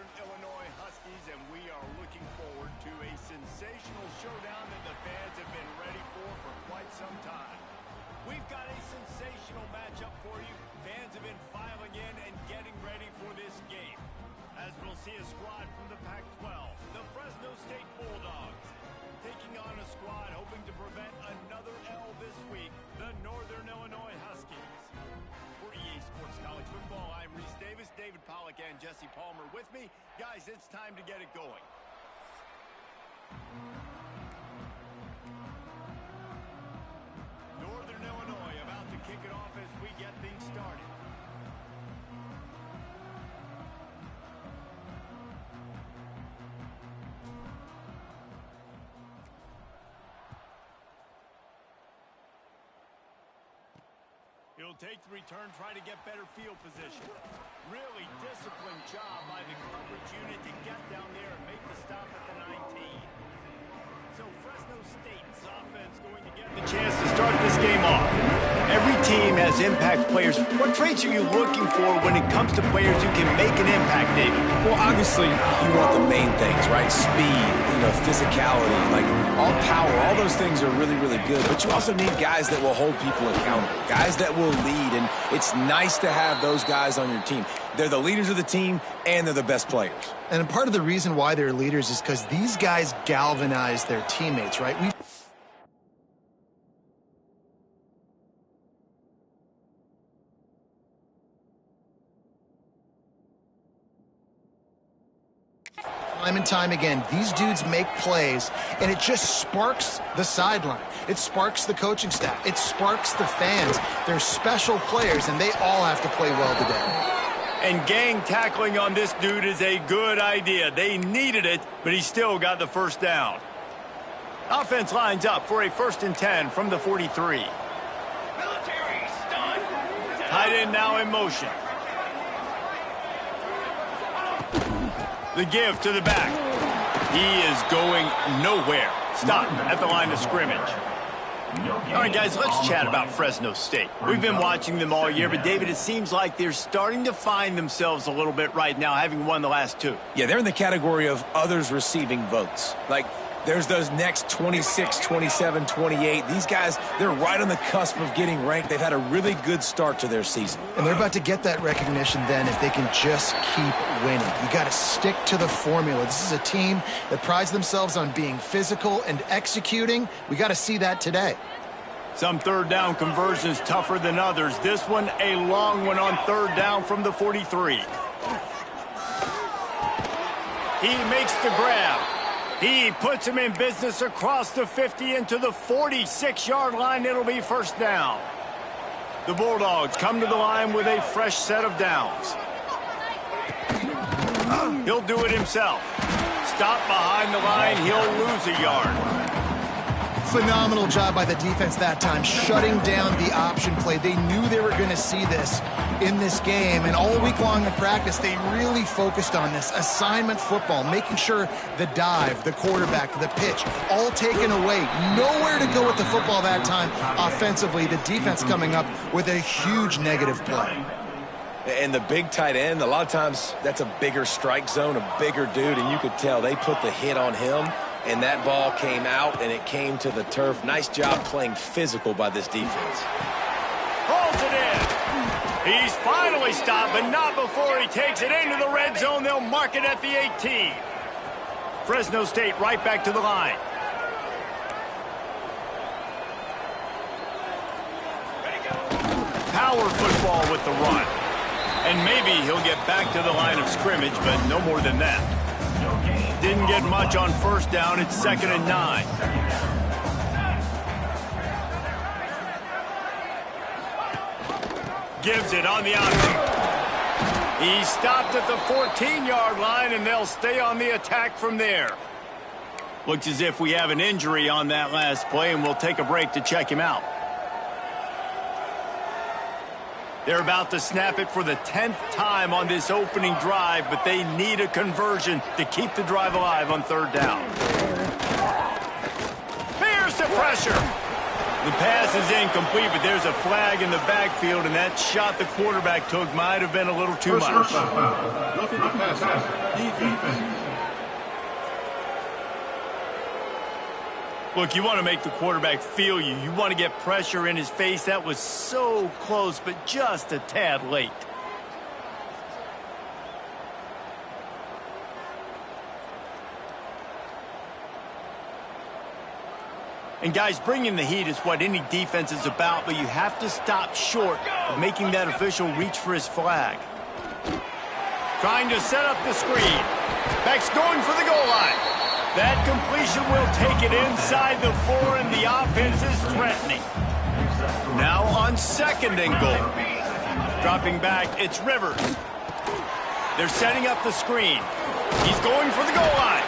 Northern Illinois Huskies, and we are looking forward to a sensational showdown that the fans have been ready for quite some time. We've got a sensational matchup for you. Fans have been filing in and getting ready for this game. As we'll see a squad from the Pac-12, the Fresno State Bulldogs, taking on a squad hoping to prevent another L this week, the Northern Illinois Huskies. For EA Sports College Football, I'm Reese Davis, David Pollack, and Jesse Palmer with me. Guys, it's time to get it going. Northern Illinois about to kick it off as we get things started. He'll take the return, try to get better field position. Really disciplined job by the coverage unit to get down there and make the stop at the 19. So Fresno State's offense going to get the chance to start this game off. Every team has impact players. What traits are you looking for when it comes to players who can make an impact, David? Well, obviously, you want the main things, right? Speed, physicality, like all power, all those things are really, really good. But you also need guys that will hold people accountable, guys that will lead, and it's nice to have those guys on your team. They're the leaders of the team, and they're the best players. And part of the reason why they're leaders is because these guys galvanize their teammates, right? Time and time again, these dudes make plays, and it just sparks the sideline. It sparks the coaching staff. It sparks the fans. They're special players, and they all have to play well today. And gang tackling on this dude is a good idea. They needed it, but he still got the first down. Offense lines up for a 1st and 10 from the 43. Tight end now in motion. The give to the back. He is going nowhere. Stop at the line of scrimmage. All right, guys, let's chat about Fresno State. We've been watching them all year, but, David, it seems like they're starting to find themselves a little bit right now, having won the last two. Yeah, they're in the category of others receiving votes. Like, there's those next 26, 27, 28. These guys, they're right on the cusp of getting ranked. They've had a really good start to their season. And they're about to get that recognition then if they can just keep winning. You got to stick to the formula. This is a team that prides themselves on being physical and executing. We got to see that today. Some third down conversions tougher than others. This one, a long one on third down from the 43. He makes the grab. He puts him in business across the 50 into the 46-yard line. It'll be first down. The Bulldogs come to the line with a fresh set of downs. He'll do it himself. Stop behind the line. He'll lose a yard. Phenomenal job by the defense that time, shutting down the option play. They knew they were going to see this in this game, and all week long in practice, they really focused on this assignment football, making sure the dive, the quarterback, the pitch, all taken away. Nowhere to go with the football that time offensively. The defense coming up with a huge negative play. And the big tight end, a lot of times that's a bigger strike zone, a bigger dude, and you could tell they put the hit on him. And that ball came out, and it came to the turf. Nice job playing physical by this defense. Holds it in. He's finally stopped, but not before he takes it into the red zone. They'll mark it at the 18. Fresno State right back to the line. Power football with the run. And maybe he'll get back to the line of scrimmage, but no more than that. Didn't get much on first down. It's 2nd and 9. Gives it on the option. He stopped at the 14-yard line, and they'll stay on the attack from there. Looks as if we have an injury on that last play, and we'll take a break to check him out. They're about to snap it for the 10th time on this opening drive, but they need a conversion to keep the drive alive on third down. Here's the pressure. The pass is incomplete, but there's a flag in the backfield, and that shot the quarterback took might have been a little too much. Look, you want to make the quarterback feel you. You want to get pressure in his face. That was so close, but just a tad late. And guys, bringing the heat is what any defense is about, but you have to stop short of making that official reach for his flag. Trying to set up the screen. Beck's going for the goal line. That completion will take it inside the 4, and the offense is threatening. Now on 2nd and goal. Dropping back, it's Rivers. They're setting up the screen. He's going for the goal line.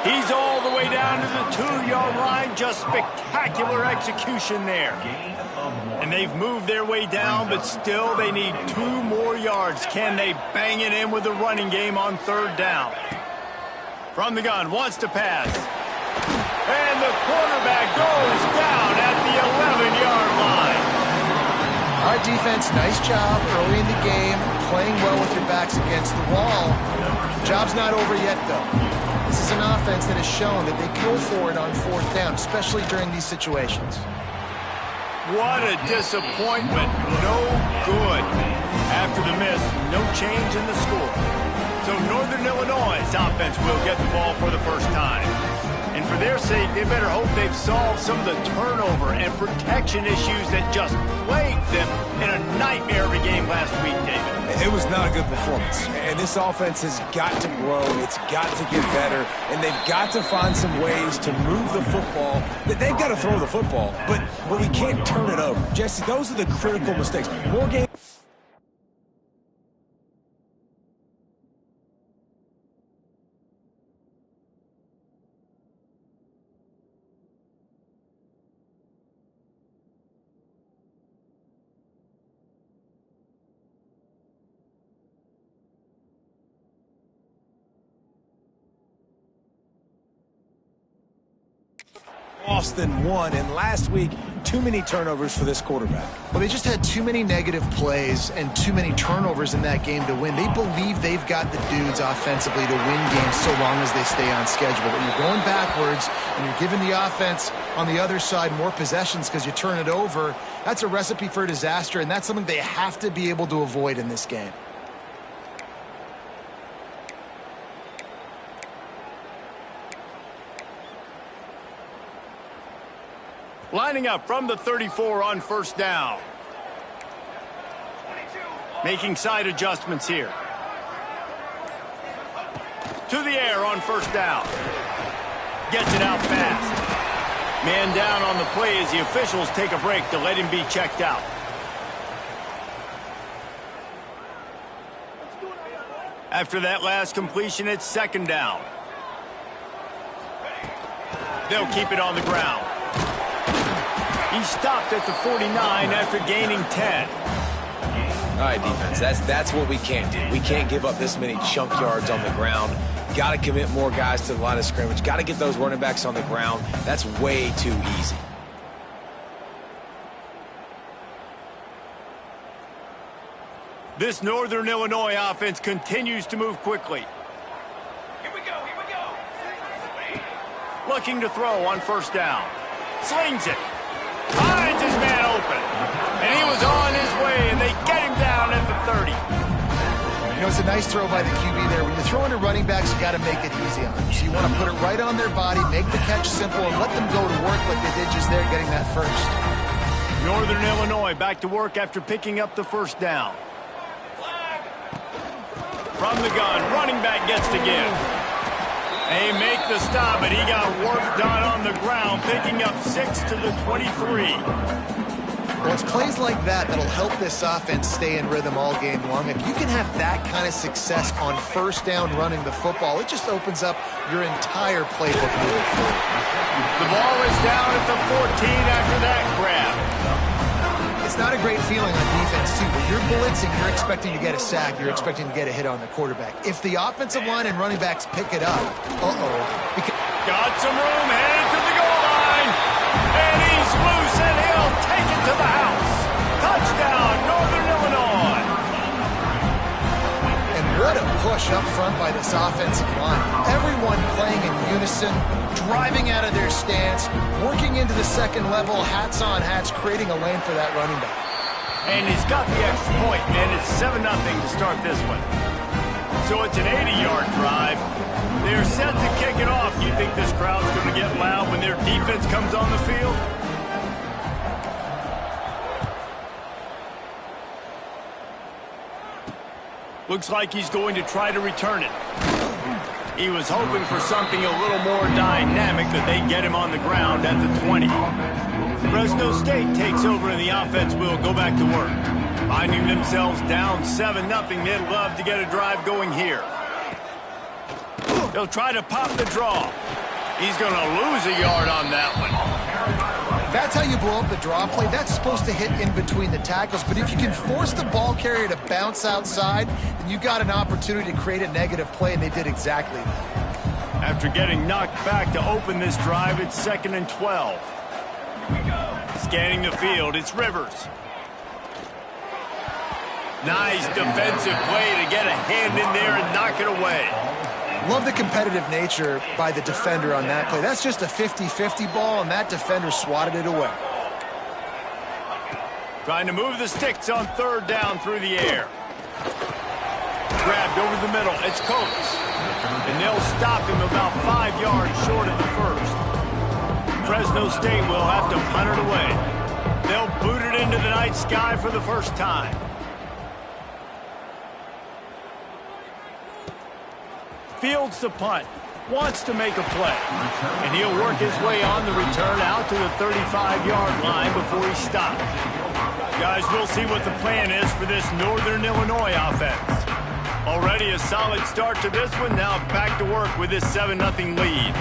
He's all the way down to the 2-yard line. Just spectacular execution there. And they've moved their way down, but still they need 2 more yards. Can they bang it in with the running game on 3rd down? From the gun, wants to pass. And the quarterback goes down at the 11-yard line. All right, defense, nice job early in the game, playing well with your backs against the wall. Job's not over yet, though. This is an offense that has shown that they go for it on 4th down, especially during these situations. What a disappointment. No good. After the miss, no change in the score. So Northern Illinois' offense will get the ball for the first time. And for their sake, they better hope they've solved some of the turnover and protection issues that just plagued them in a nightmare of a game last week, David. It was not a good performance. And this offense has got to grow. It's got to get better. And they've got to find some ways to move the football. They've got to throw the football, but we can't turn it over. Jesse, those are the critical mistakes. More games. Than one, and last week, too many turnovers for this quarterback. Well, they just had too many negative plays and too many turnovers in that game to win. They believe they've got the dudes offensively to win games so long as they stay on schedule. But when you're going backwards and you're giving the offense on the other side more possessions because you turn it over, that's a recipe for disaster, and that's something they have to be able to avoid in this game. Lining up from the 34 on 1st down. Making side adjustments here. To the air on 1st down. Gets it out fast. Man down on the play as the officials take a break to let him be checked out. After that last completion, it's 2nd down. They'll keep it on the ground. He stopped at the 49 after gaining 10. All right, defense, that's what we can't do. We can't give up this many chunk yards on the ground. Got to commit more guys to the line of scrimmage. Got to get those running backs on the ground. That's way too easy. This Northern Illinois offense continues to move quickly. Here we go. Looking to throw on 1st down. Slings it. Finds his man open. And he was on his way, and they get him down at the 30. You know, it's a nice throw by the QB there. When you're throwing to running backs, you got to make it easy on them. So you want to put it right on their body, make the catch simple, and let them go to work like they did just there getting that first. Northern Illinois back to work after picking up the 1st down. From the gun, running back gets to give. They make the stop, but he got work done on the ground, picking up 6 to the 23. Well, it's plays like that that'll help this offense stay in rhythm all game long. If you can have that kind of success on 1st down running the football, it just opens up your entire playbook moving forward. The ball is down at the 14 after that grab. It's not a great feeling on defense, too. When you're blitzing, you're expecting to get a sack. You're expecting to get a hit on the quarterback. If the offensive line and running backs pick it up, got some room, headed to the goal line. And he's loose, and he'll take it to the house. Touchdown, Northern Illinois. And what a push rush up front by this offensive line. Everyone playing in unison, driving out of their stance, working into the second level, hats on hats, creating a lane for that running back. And he's got the extra point, and it's 7-0 to start this one. So it's an 80-yard drive. They're set to kick it off. You think this crowd's going to get loud when their defense comes on the field? Looks like he's going to try to return it. He was hoping for something a little more dynamic, but they get him on the ground at the 20. Fresno State takes over and the offense will go back to work. Finding themselves down 7-0, they'd love to get a drive going here. They'll try to pop the draw. He's going to lose a yard on that one. That's how you blow up the draw play. That's supposed to hit in between the tackles, but if you can force the ball carrier to bounce outside, then you've got an opportunity to create a negative play, and they did exactly that. After getting knocked back to open this drive, it's 2nd and 12. Scanning the field, it's Rivers. Nice defensive play to get a hand in there and knock it away. Love the competitive nature by the defender on that play. That's just a 50-50 ball, and that defender swatted it away. Trying to move the sticks on 3rd down through the air. Grabbed over the middle. It's Coates. And they'll stop him about 5 yards short of the first. Fresno State will have to punt it away. They'll boot it into the night sky for the first time. Fields the punt, wants to make a play, and he'll work his way on the return out to the 35-yard line before he stops. Guys, we'll see what the plan is for this Northern Illinois offense. Already a solid start to this one, now back to work with this 7-0 lead.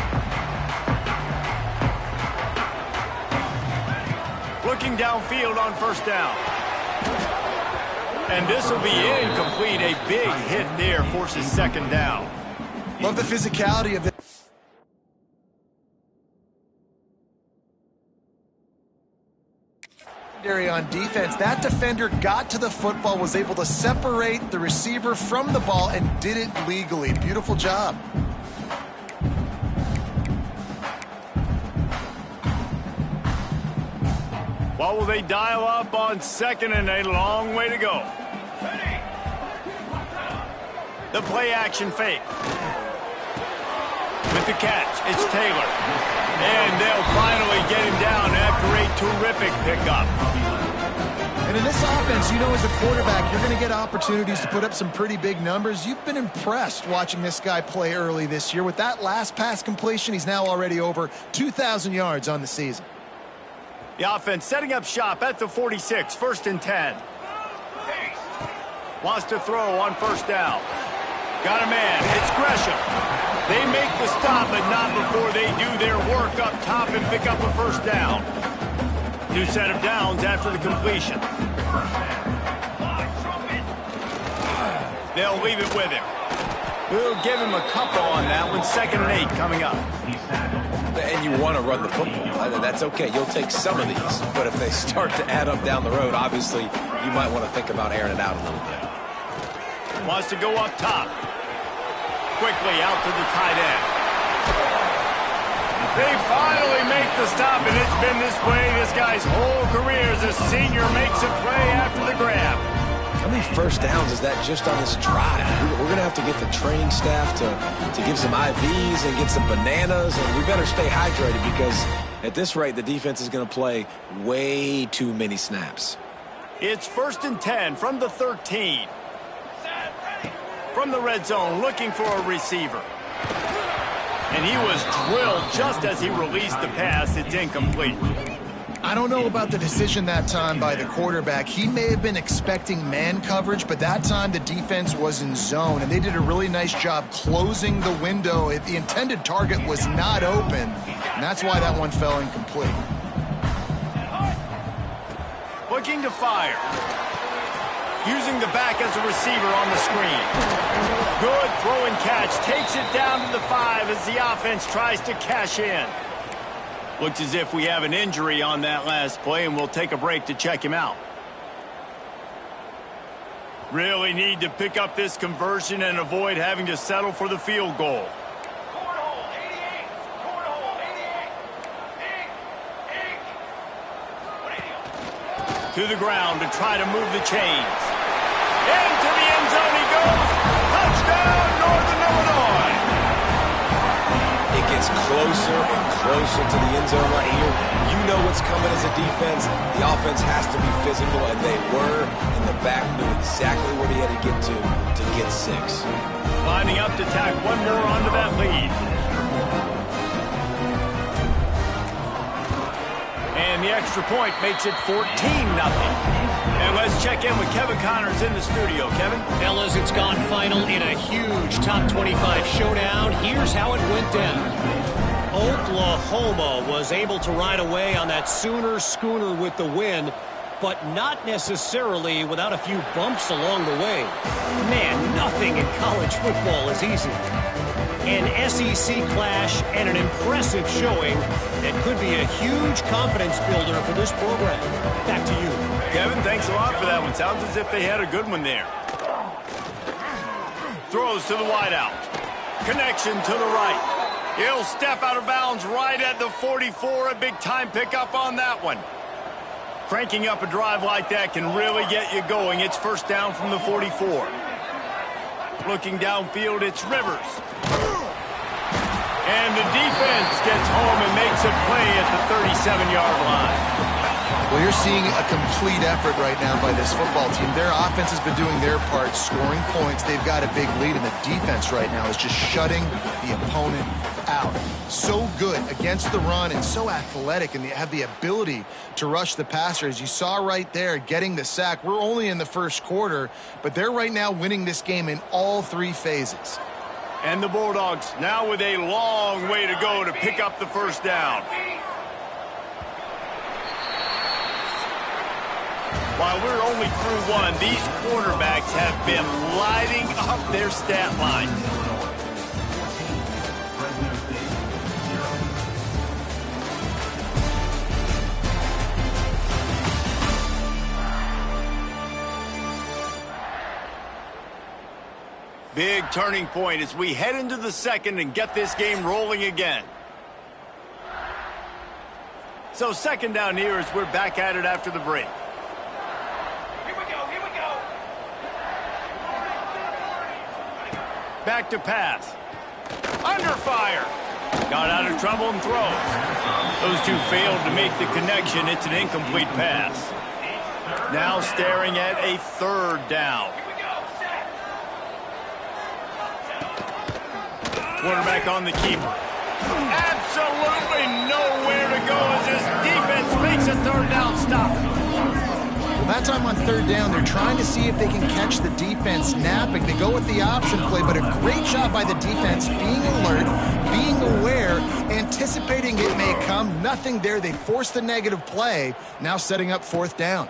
Looking downfield on 1st down. And this will be incomplete. A big hit there forces 2nd down. Love the physicality of the on defense. That defender got to the football, was able to separate the receiver from the ball, and did it legally. Beautiful job. What will they dial up on 2nd and a long way to go? The play action fake. With the catch, it's Taylor. And they'll finally get him down after a terrific pickup. And in this offense, you know, as a quarterback, you're going to get opportunities to put up some pretty big numbers. You've been impressed watching this guy play early this year. With that last pass completion, he's now already over 2,000 yards on the season. The offense setting up shop at the 46, 1st and 10. Wants to throw on 1st down. Got a man. It's Gresham. They make the stop, but not before they do their work up top and pick up a 1st down. New set of downs after the completion. They'll leave it with him. We'll give him a couple on that one. 2nd and 8 coming up. And you want to run the football. That's okay. You'll take some of these. But if they start to add up down the road, obviously, you might want to think about airing it out a little bit. Wants to go up top. Quickly out to the tight end. They finally make the stop, and it's been this way this guy's whole career as a senior makes a play after the grab. How many 1st downs is that just on this drive? We're going to have to get the training staff to give some IVs and get some bananas, and we better stay hydrated because at this rate, the defense is going to play way too many snaps. It's 1st and 10 from the 13. From the red zone, looking for a receiver. And he was drilled just as he released the pass. It's incomplete. I don't know about the decision that time by the quarterback. He may have been expecting man coverage, but that time the defense was in zone, and they did a really nice job closing the window. The intended target was not open, and that's why that one fell incomplete. Looking to fire. Using the back as a receiver on the screen. Good throw and catch. Takes it down to the 5 as the offense tries to cash in. Looks as if we have an injury on that last play, and we'll take a break to check him out. Really need to pick up this conversion and avoid having to settle for the field goal. Cornhole, 88. Cornhole, 88. Ink. To the ground to try to move the chains. Into the end zone he goes. Touchdown, Northern Illinois. It gets closer and closer to the end zone right here. You know what's coming as a defense. The offense has to be physical, and they were. And the back knew exactly what he had to get 6. Lining up to tack one more onto that lead. And the extra point makes it 14-0. And let's check in with Kevin Connors in the studio. Kevin? Fellas, it's gone final in a huge top 25 showdown. Here's how it went down. Oklahoma was able to ride away on that Sooner schooner with the win, but not necessarily without a few bumps along the way. Man, nothing in college football is easy. An SEC clash and an impressive showing that could be a huge confidence builder for this program. Back to you. Kevin, thanks a lot for that one. Sounds as if they had a good one there. Throws to the wideout. Connection to the right. He'll step out of bounds right at the 44. A big-time pickup on that one. Cranking up a drive like that can really get you going. It's first down from the 44. Looking downfield, it's Rivers. And the defense gets home and makes a play at the 37-yard line. Well, you're seeing a complete effort right now by this football team. Their offense has been doing their part, scoring points. They've got a big lead, and the defense right now is just shutting the opponent out. So good against the run and so athletic, and they have the ability to rush the passer. As you saw right there, getting the sack. We're only in the first quarter, but they're right now winning this game in all 3 phases. And the Bulldogs now with a long way to go to pick up the first down. While we're only through one, these quarterbacks have been lighting up their stat line. Big turning point as we head into the second and get this game rolling again. So second down here as we're back at it after the break. Here we go, here we go. Back to pass. Under fire. Got out of trouble and throws. Those two failed to make the connection. It's an incomplete pass. Now staring at a third down. Here we go, set. Quarterback on the keeper. Absolutely nowhere to go as this defense makes a third down stop. Well, that time on third down, they're trying to see if they can catch the defense napping. They go with the option play, but a great job by the defense being alert, being aware, anticipating it may come. Nothing there. They forced the negative play, now setting up fourth down.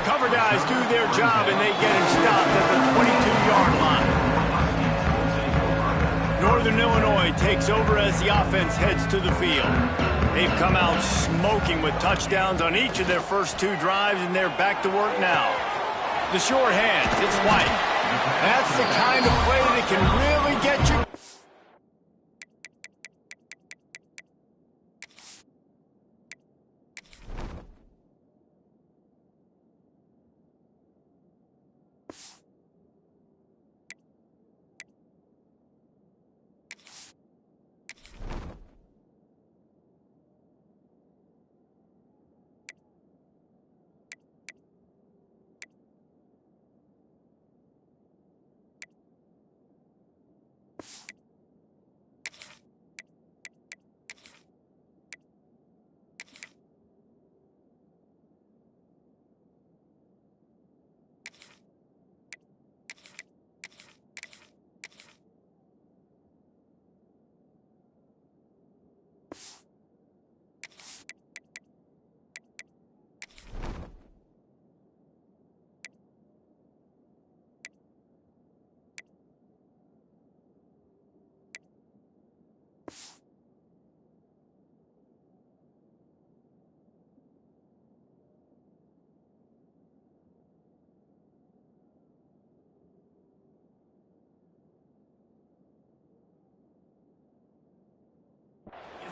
Cover guys do their job, and they get him stopped at the 22-yard line. Northern Illinois takes over as the offense heads to the field. They've come out smoking with touchdowns on each of their first 2 drives, and they're back to work now. The short hands, it's White. That's the kind of play that can really get you.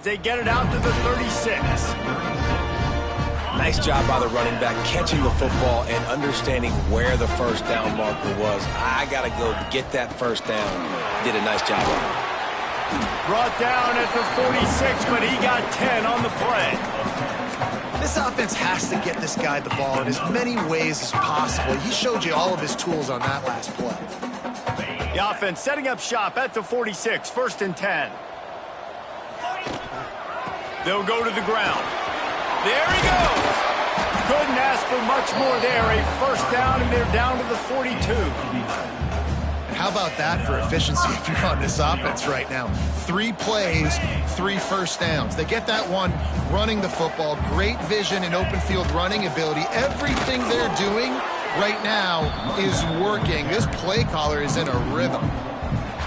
They get it out to the 36. Nice job by the running back catching the football and understanding where the first down marker was. I got to go get that first down. Did a nice job of it. Brought down at the 46, but he got 10 on the play. This offense has to get this guy the ball in as many ways as possible. He showed you all of his tools on that last play. The offense setting up shop at the 46, 1st and 10. They'll go to the ground. There he goes. Couldn't ask for much more there. A first down, and they're down to the 42. And how about that for efficiency if you're on this offense right now? 3 plays, 3 first downs. They get that one running the football. Great vision and open field running ability. Everything they're doing right now is working. This play caller is in a rhythm.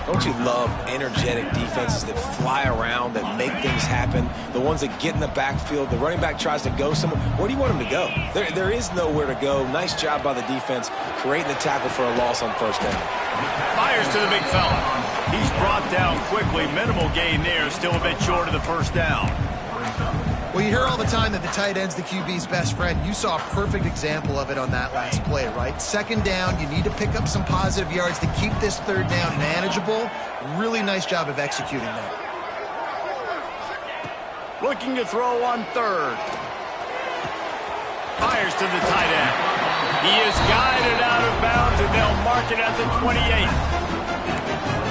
Don't you love energetic defenses that fly around, that make things happen? The ones that get in the backfield, the running back tries to go somewhere. Where do you want him to go? There is nowhere to go. Nice job by the defense creating the tackle for a loss on first down. Fires to the big fella. He's brought down quickly. Minimal gain there. Still a bit short of the first down. Well, you hear all the time that the tight end's the QB's best friend. You saw a perfect example of it on that last play, right? 2nd down, you need to pick up some positive yards to keep this 3rd down manageable. Really nice job of executing that. Looking to throw on 3rd. Fires to the tight end. He is guided out of bounds, and they'll mark it at the 28.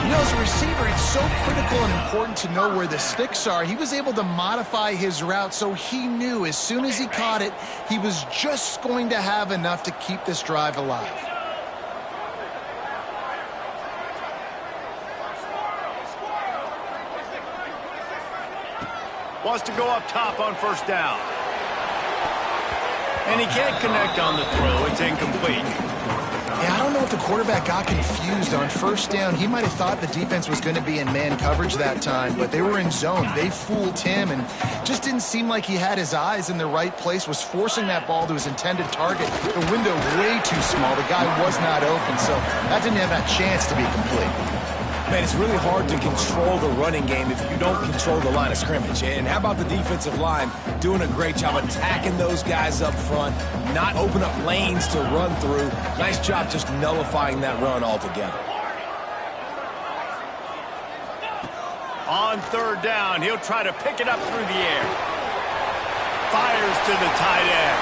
You know, as a receiver, it's so critical and important to know where the sticks are. He was able to modify his route, so he knew as soon as he caught it, he was just going to have enough to keep this drive alive. Wants to go up top on first down. And he can't connect on the throw. It's incomplete. Yeah, I don't know if the quarterback got confused on first down. He might have thought the defense was going to be in man coverage that time, but they were in zone. They fooled him and just didn't seem like he had his eyes in the right place, was forcing that ball to his intended target. The window way too small. The guy was not open, so that didn't have that chance to be complete. Man, it's really hard to control the running game if you don't control the line of scrimmage. And how about the defensive line doing a great job attacking those guys up front, not open up lanes to run through. Nice job just nullifying that run altogether. On 3rd down, he'll try to pick it up through the air. Fires to the tight end.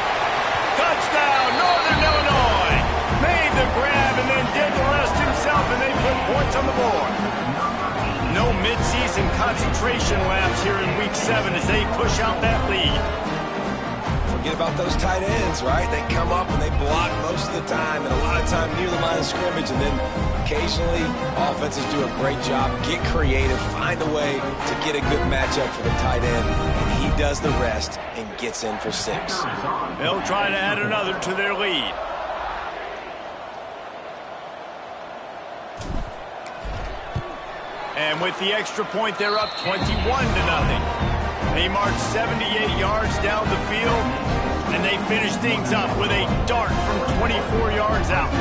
Touchdown, Northern Illinois! Made the grab and then did the rest himself, and they put points on the board. No midseason concentration laps here in Week 7 as they push out that lead. Forget about those tight ends, right? They come up and they block most of the time, and a lot of time near the line of scrimmage, and then occasionally offenses do a great job, get creative, find a way to get a good matchup for the tight end, and he does the rest and gets in for 6. They'll try to add another to their lead. And with the extra point, they're up 21-0. They march 78 yards down the field, and they finish things up with a dart from 24 yards out.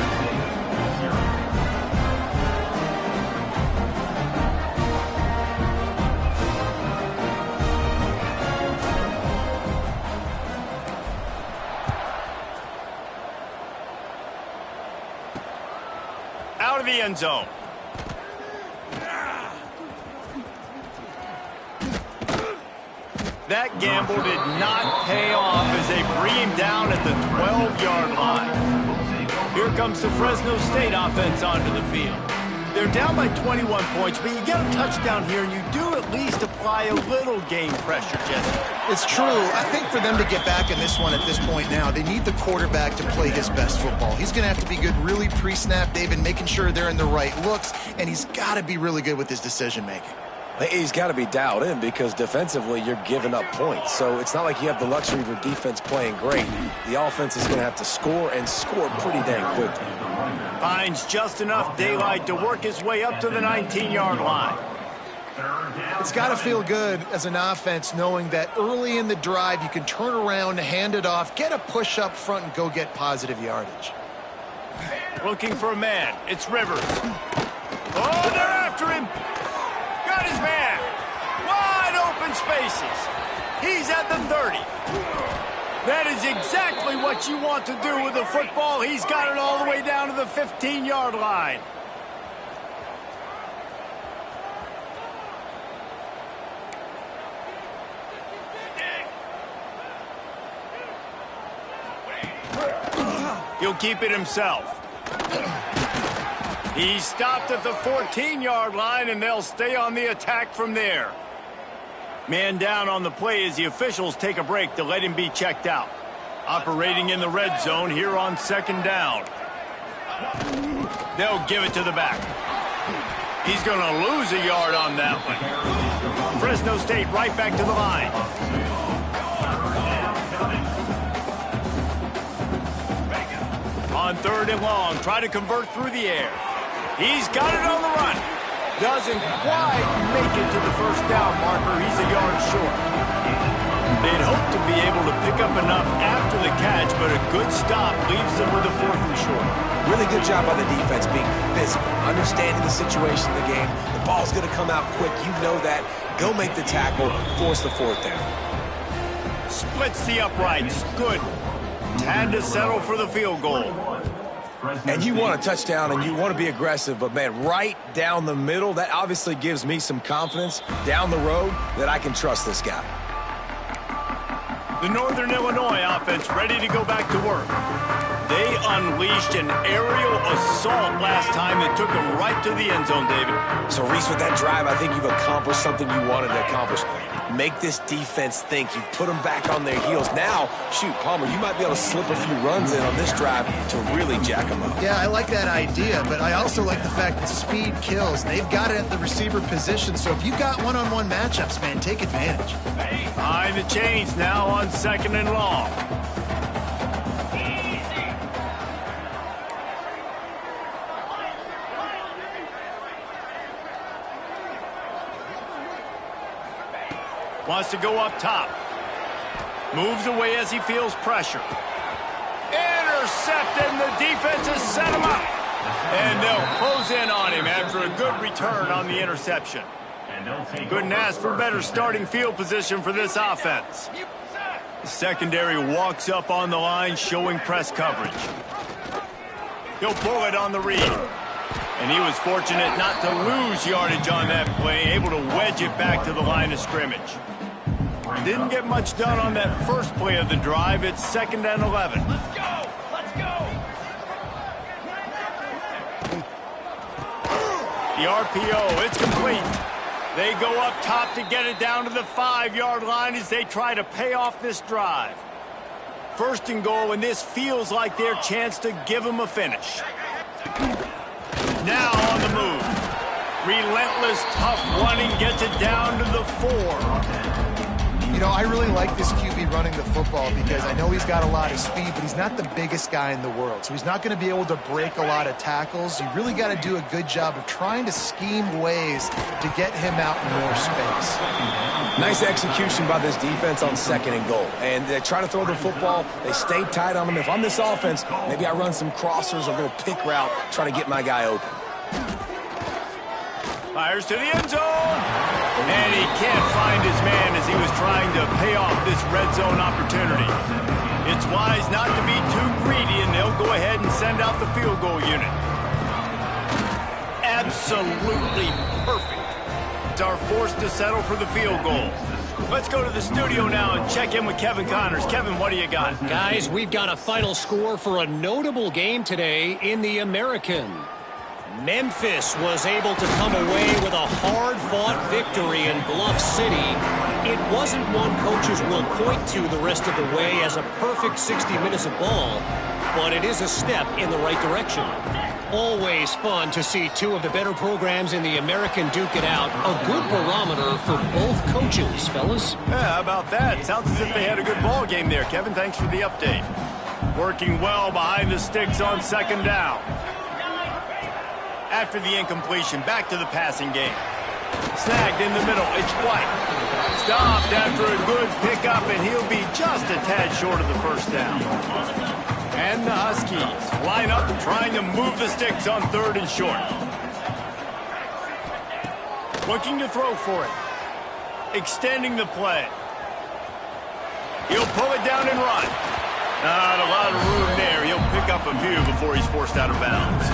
Out of the end zone. That gamble did not pay off as they bring him down at the 12-yard line. Here comes the Fresno State offense onto the field. They're down by 21 points, but you get a touchdown here, and you do at least apply a little game pressure, Jesse. It's true. I think for them to get back in this one at this point now, they need the quarterback to play his best football. He's going to have to be good really pre-snap, David, making sure they're in the right looks, and he's got to be really good with his decision-making. He's got to be dialed in because defensively you're giving up points. So it's not like you have the luxury of your defense playing great. The offense is going to have to score and score pretty dang quickly. Finds just enough daylight to work his way up to the 19-yard line. It's got to feel good as an offense knowing that early in the drive you can turn around, hand it off, get a push up front, and go get positive yardage. Looking for a man. It's Rivers. Oh, they're after him. Got his man. Wide open spaces. He's at the 30. That is exactly what you want to do with the football. He's got it all the way down to the 15-yard line. He'll keep it himself. He stopped at the 14-yard line, and they'll stay on the attack from there. Man down on the play as the officials take a break to let him be checked out. Operating in the red zone here on second down. They'll give it to the back. He's going to lose a yard on that one. Fresno State right back to the line. On third and long, try to convert through the air. He's got it on the run. Doesn't quite make it to the first down marker. He's a yard short. They'd hope to be able to pick up enough after the catch, but a good stop leaves them with a 4th and short. Really good job by the defense being physical, understanding the situation in the game. The ball's going to come out quick. You know that. Go make the tackle, force the 4th down. Splits the uprights. Good. Had to settle for the field goal. And you want a touchdown and you want to be aggressive, but man, right down the middle, that obviously gives me some confidence down the road that I can trust this guy. The Northern Illinois offense ready to go back to work. They unleashed an aerial assault last time that took them right to the end zone, David. So, Reese, with that drive, I think you've accomplished something you wanted to accomplish. Make this defense think. You've put them back on their heels. Now, shoot, Palmer, you might be able to slip a few runs in on this drive to really jack them up. Yeah, I like that idea, but I also like the fact that speed kills. They've got it at the receiver position, so if you've got one-on-one matchups, man, take advantage. Behind the chains now on second and long. Wants to go up top. Moves away as he feels pressure. Intercepted, and the defense has set him up. And they'll close in on him after a good return on the interception. Couldn't ask for better starting field position for this offense. The secondary walks up on the line, showing press coverage. He'll pull it on the read. And he was fortunate not to lose yardage on that play, able to wedge it back to the line of scrimmage. Didn't get much done on that first play of the drive. It's 2nd and 11. Let's go! Let's go! The RPO, it's complete. They go up top to get it down to the 5-yard line as they try to pay off this drive. 1st and goal, and this feels like their chance to give them a finish. Now on the move. Relentless, tough running gets it down to the 4. You know, I really like this QB running the football because I know he's got a lot of speed, but he's not the biggest guy in the world. So he's not going to be able to break a lot of tackles. You really got to do a good job of trying to scheme ways to get him out in more space. Nice execution by this defense on 2nd and goal. And they try to throw the football. They stay tight on him. If I'm this offense, maybe I run some crossers, a little pick route, try to get my guy open. Fires to the end zone. And he can't find his man as he was trying to pay off this red zone opportunity. It's wise not to be too greedy, and they'll go ahead and send out the field goal unit. Absolutely perfect. Are forced to settle for the field goal. Let's go to the studio now and check in with Kevin Connors. Kevin, what do you got? Guys, we've got a final score for a notable game today in the American. Memphis was able to come away with a hard-fought victory in Bluff City. It wasn't one coaches will point to the rest of the way as a perfect 60 minutes of ball, but it is a step in the right direction. Always fun to see two of the better programs in the American duke it out. A good barometer for both coaches, fellas. Yeah, how about that? Sounds as if they had a good ball game there. Kevin, thanks for the update. Working well behind the sticks on 2nd down. After the incompletion, back to the passing game. Snagged in the middle, it's White. Stopped after a good pickup, and he'll be just a tad short of the 1st down. And the Huskies line up trying to move the sticks on 3rd and short. Looking to throw for it. extending the play. He'll pull it down and run. Not a lot of room there. He'll pick up a few before he's forced out of bounds.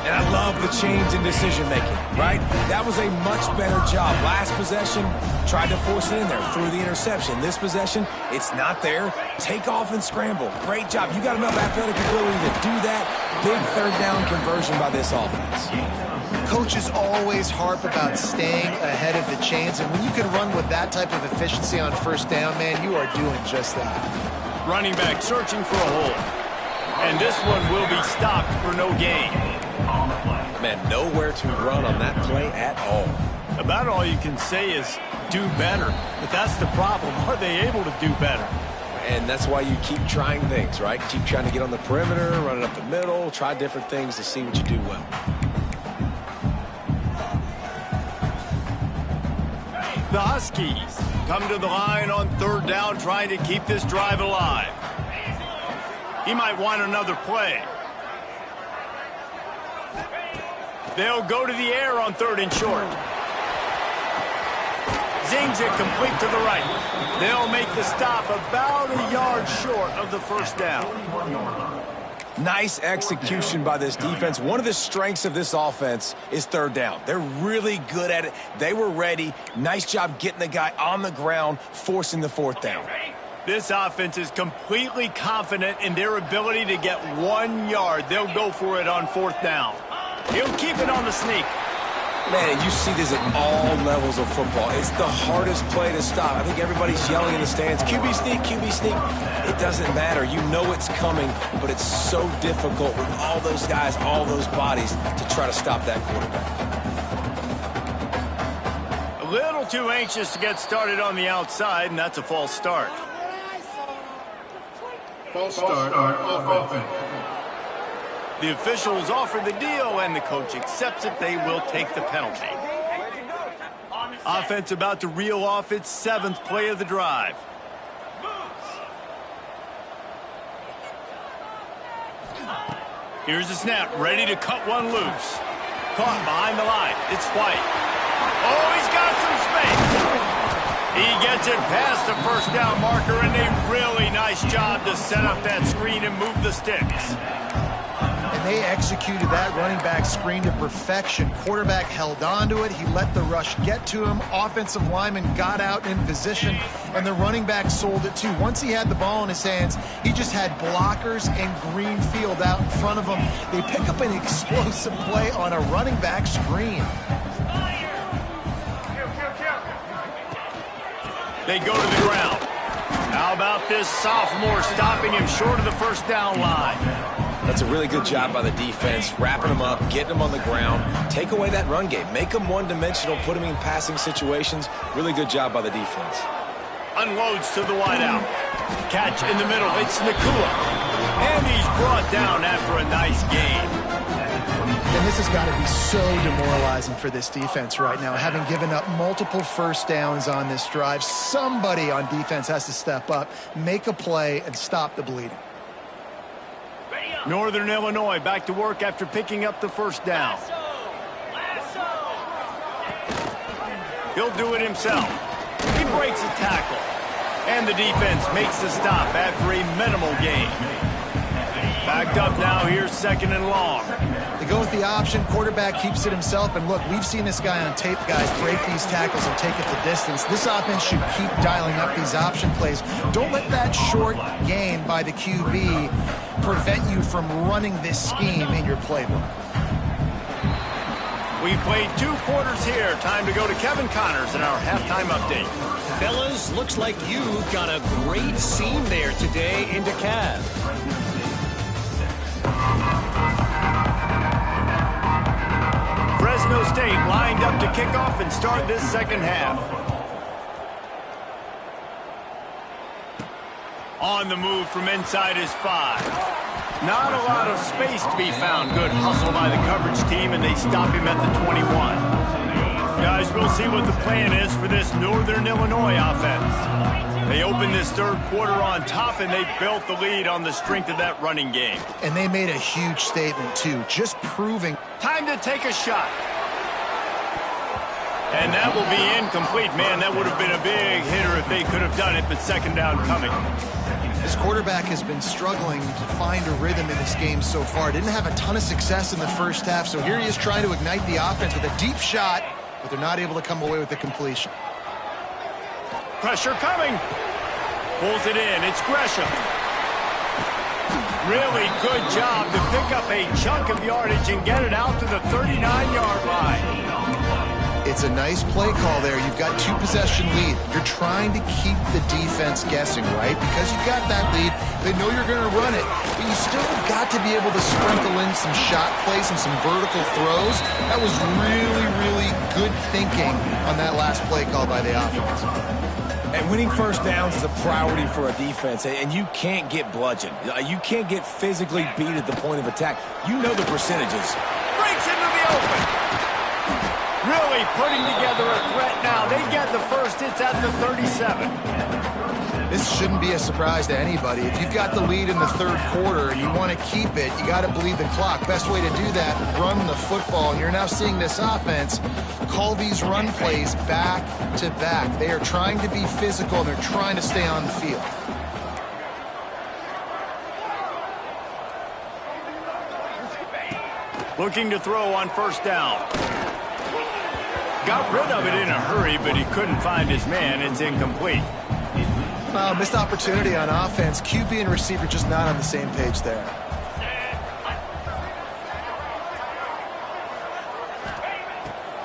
And I love the change in decision-making, right? That was a much better job. Last possession, tried to force it in there, threw the interception. This possession, it's not there. Take off and scramble. Great job. You got enough athletic ability to do that. Big third down conversion by this offense. Coaches always harp about staying ahead of the chains, and when you can run with that type of efficiency on first down, man, you are doing just that. Running back searching for a hole. And this one will be stopped for no gain. Man, nowhere to run on that play at all. About all you can say is do better. But that's the problem. Are they able to do better? And that's why you keep trying things, right? Keep trying to get on the perimeter, run it up the middle, try different things to see what you do well. The Huskies come to the line on third down, trying to keep this drive alive. He might want another play. They'll go to the air on third and short. Zings it complete to the right. They'll make the stop about a yard short of the first down. Nice execution by this defense. One of the strengths of this offense is third down. They're really good at it. They were ready. Nice job getting the guy on the ground, forcing the fourth down. This offense is completely confident in their ability to get 1 yard. They'll go for it on fourth down. He'll keep it on the sneak. Man, you see this at all levels of football. It's the hardest play to stop. I think everybody's yelling in the stands, QB sneak, QB sneak. It doesn't matter. You know it's coming, but it's so difficult with all those guys, all those bodies to try to stop that quarterback. A little too anxious to get started on the outside, and that's a false start. False start on offense. The officials offer the deal, and the coach accepts it. They will take the penalty. Offense about to reel off its 7th play of the drive. Here's the snap, ready to cut one loose. Caught behind the line. It's White. Oh, he's got some space. He gets it past the first down marker, and a really nice job to set up that screen and move the sticks. They executed that running back screen to perfection. Quarterback held on to it. He let the rush get to him. Offensive lineman got out in position, and the running back sold it too. Once he had the ball in his hands, he just had blockers and green field out in front of him. They pick up an explosive play on a running back screen. They go to the ground. How about this sophomore stopping him short of the first down line? That's a really good job by the defense, wrapping them up, getting them on the ground. Take away that run game. Make them one-dimensional, put them in passing situations. Really good job by the defense. Unloads to the wideout. Catch in the middle. It's Nakua. And he's brought down after a nice gain. And this has got to be so demoralizing for this defense right now. Having given up multiple first downs on this drive, somebody on defense has to step up, make a play, and stop the bleeding. Northern Illinois back to work after picking up the first down. He'll do it himself. He breaks a tackle. And the defense makes the stop after a minimal gain. Backed up now, here's 2nd and long. They go with the option. Quarterback keeps it himself. And look, we've seen this guy on tape, guys, break these tackles and take it the distance. This offense should keep dialing up these option plays. Don't let that short gain by the QB prevent you from running this scheme in your playbook. We played 2 quarters here. Time to go to Kevin Connors in our halftime update. Fellas, looks like you've got a great scene there today in DeKalb. Fresno State lined up to kick off and start this second half. On the move from inside his 5. Not a lot of space to be found. Good hustle by the coverage team, and they stop him at the 21. Guys, we'll see what the plan is for this Northern Illinois offense. They opened this third quarter on top, and they built the lead on the strength of that running game. And they made a huge statement, too, just proving. Time to take a shot. And that will be incomplete. Man, that would have been a big hitter if they could have done it, but second down coming. This quarterback has been struggling to find a rhythm in this game so far. Didn't have a ton of success in the first half, so here he is trying to ignite the offense with a deep shot, but they're not able to come away with the completion. Pressure coming. Pulls it in. It's Gresham. Really good job to pick up a chunk of yardage and get it out to the 39-yard line. It's a nice play call there. You've got two-possession lead. You're trying to keep the defense guessing, right? Because you've got that lead, they know you're going to run it. But you still have got to be able to sprinkle in some shot plays and some vertical throws. That was really, really good thinking on that last play call by the offense. And winning first downs is a priority for a defense, and you can't get bludgeoned. You can't get physically beat at the point of attack. You know the percentages. Breaks into the open. Really putting together a threat now. They get the first. It's at the 37. This shouldn't be a surprise to anybody. If you've got the lead in the third quarter and you want to keep it, you got to bleed the clock. Best way to do that, run the football. And you're now seeing this offense call these run plays back to back. They are trying to be physical, and they're trying to stay on the field. Looking to throw on first down. Got rid of it in a hurry, but he couldn't find his man. It's incomplete. Missed opportunity on offense. QB and receiver just not on the same page there.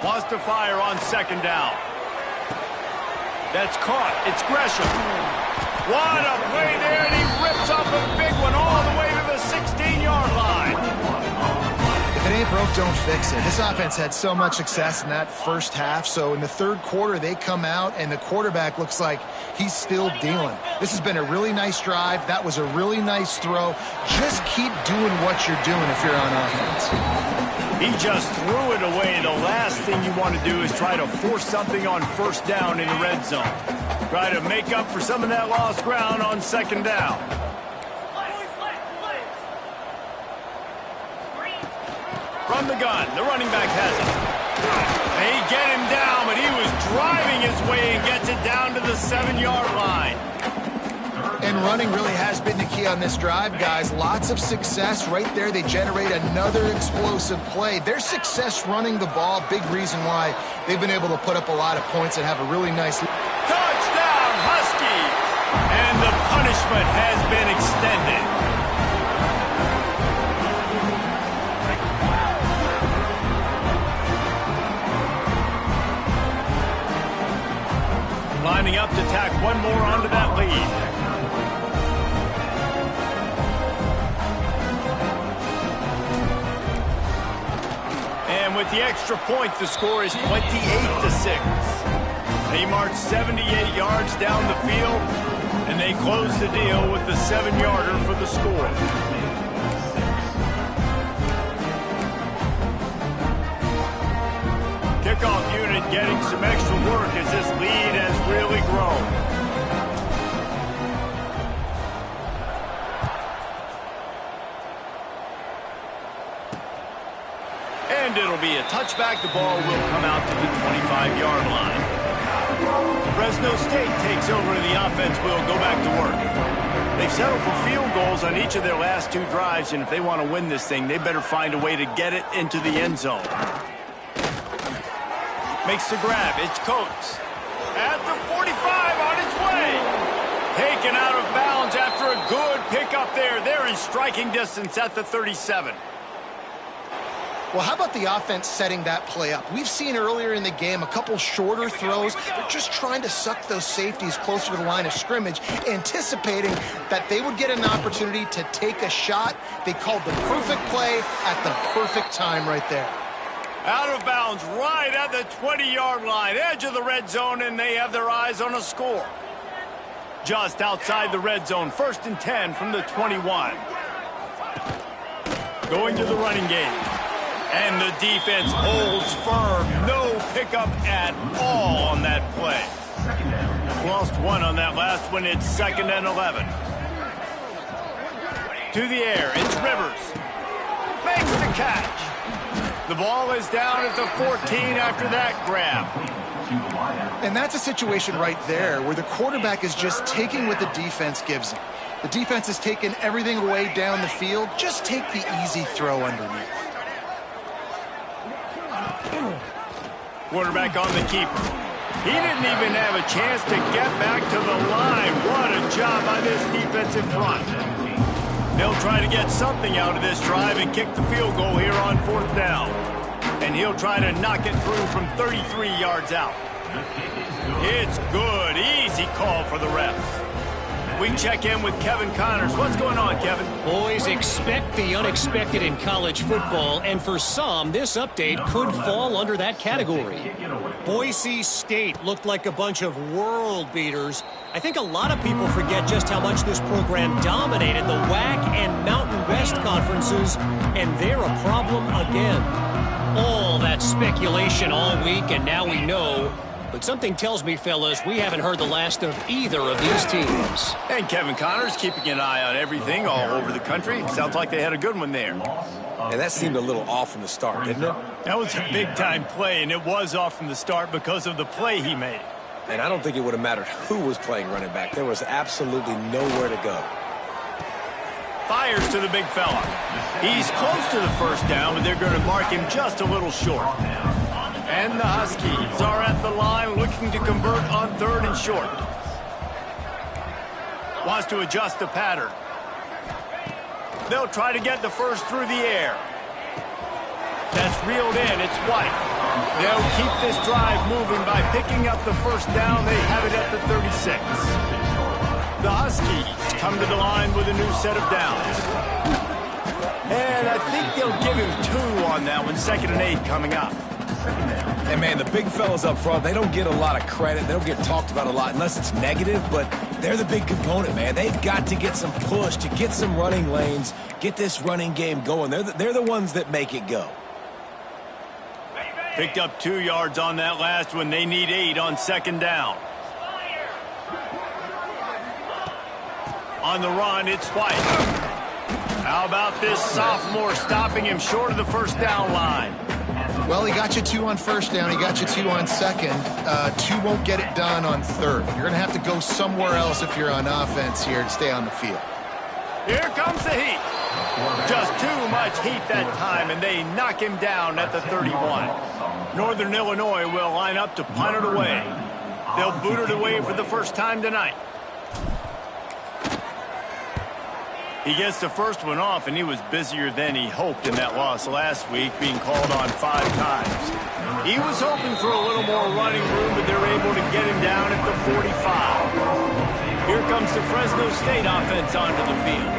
Wants to fire on second down. That's caught. It's Gresham. What a play there, and he rips off a big one all the way to the 16-yard line. If it ain't broke, don't fix it. This offense had so much success in that first half, so in the third quarter, they come out, and the quarterback looks like he's still dealing. This has been a really nice drive. That was a really nice throw. Just keep doing what you're doing if you're on offense. He just threw it away. The last thing you want to do is try to force something on first down in the red zone. Try to make up for some of that lost ground on second down. From the gun, the running back has it. They get him down, but he was driving his way and gets it down to the 7-yard line. And running really has been the key on this drive, guys. Lots of success right there. They generate another explosive play. Their success running the ball, big reason why they've been able to put up a lot of points and have a really nice... Touchdown, Husky! And the punishment has been extended. Lining up to tack one more onto that lead. And with the extra point, the score is 28-6. They march 78 yards down the field, and they close the deal with the 7-yarder for the score. Kickoff unit getting some extra work as this lead has really grown. And it'll be a touchback. The ball will come out to the 25-yard line. Fresno State takes over. The offense will go back to work. They've settled for field goals on each of their last two drives, and if they want to win this thing, they better find a way to get it into the end zone. Makes the grab. It's Coates. At the 45 on his way. Taken out of bounds after a good pickup there. They're in striking distance at the 37. Well, how about the offense setting that play up? We've seen earlier in the game a couple shorter throws. They're just trying to suck those safeties closer to the line of scrimmage, anticipating that they would get an opportunity to take a shot. They called the perfect play at the perfect time right there. Out of bounds right at the 20-yard line, edge of the red zone, and they have their eyes on a score. Just outside the red zone, 1st and 10 from the 21. Going to the running game. And the defense holds firm. No pickup at all on that play. Lost one on that last one. It's 2nd and 11. To the air. It's Rivers. Makes the catch. The ball is down at the 14 after that grab. And that's a situation right there where the quarterback is just taking what the defense gives him. The defense is taking everything away down the field. Just take the easy throw underneath. Quarterback on the keeper. He didn't even have a chance to get back to the line. What a job by this defensive front. They'll try to get something out of this drive and kick the field goal here on 4th down. And he'll try to knock it through from 33 yards out. It's good. Easy call for the refs. We check in with Kevin Connors. What's going on, Kevin? Boys, expect the unexpected in college football, and for some, this update could fall under that category. Boise State looked like a bunch of world beaters. I think a lot of people forget just how much this program dominated the WAC and Mountain West conferences, and they're a problem again. All that speculation all week, and now we know. But something tells me, fellas, we haven't heard the last of either of these teams. And Kevin Connors keeping an eye on everything all over the country. Sounds like they had a good one there. And that seemed a little off from the start, didn't it? That was a big-time play, and it was off from the start because of the play he made. And I don't think it would have mattered who was playing running back. There was absolutely nowhere to go. Fires to the big fella. He's close to the first down, but they're going to mark him just a little short. And the Huskies are at the line looking to convert on 3rd and short. Wants to adjust the pattern. They'll try to get the first through the air. That's reeled in. It's White. They'll keep this drive moving by picking up the first down. They have it at the 36. The Huskies come to the line with a new set of downs. And I think they'll give him 2 on that one. 2nd and 8 coming up. And, man, the big fellas up front, they don't get a lot of credit. They don't get talked about a lot unless it's negative, but they're the big component, man. They've got to get some push, to get some running lanes, get this running game going. They're the ones that make it go. Picked up 2 yards on that last one. They need 8 on 2nd down. On the run, it's White. How about this sophomore stopping him short of the first down line? Well, he got you 2 on 1st down. He got you 2 on 2nd. 2 won't get it done on 3rd. You're going to have to go somewhere else if you're on offense here to stay on the field. Here comes the heat. Just too much heat that time, and they knock him down at the 31. Northern Illinois will line up to punt it away. They'll boot it away for the first time tonight. He gets the first one off, and he was busier than he hoped in that loss last week, being called on 5 times. He was hoping for a little more running room, but they're able to get him down at the 45. Here comes the Fresno State offense onto the field.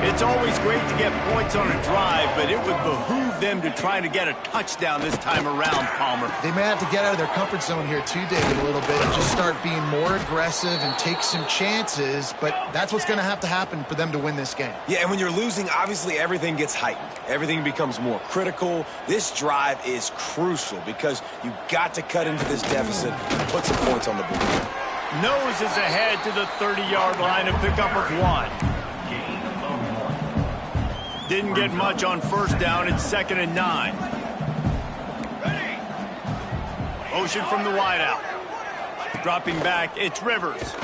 It's always great to get points on a drive, but it would behoove them to try to get a touchdown this time around, Palmer. They may have to get out of their comfort zone here too, David, a little bit and just start being more aggressive and take some chances, but that's what's going to happen for them to win this game. Yeah, and when you're losing, obviously everything gets heightened. Everything becomes more critical. This drive is crucial because you've got to cut into this deficit and put some points on the board. Nose is ahead to the 30-yard line and pick up of 1. Didn't get much on 1st down. It's 2nd and 9. Motion from the wideout. Dropping back, it's Rivers.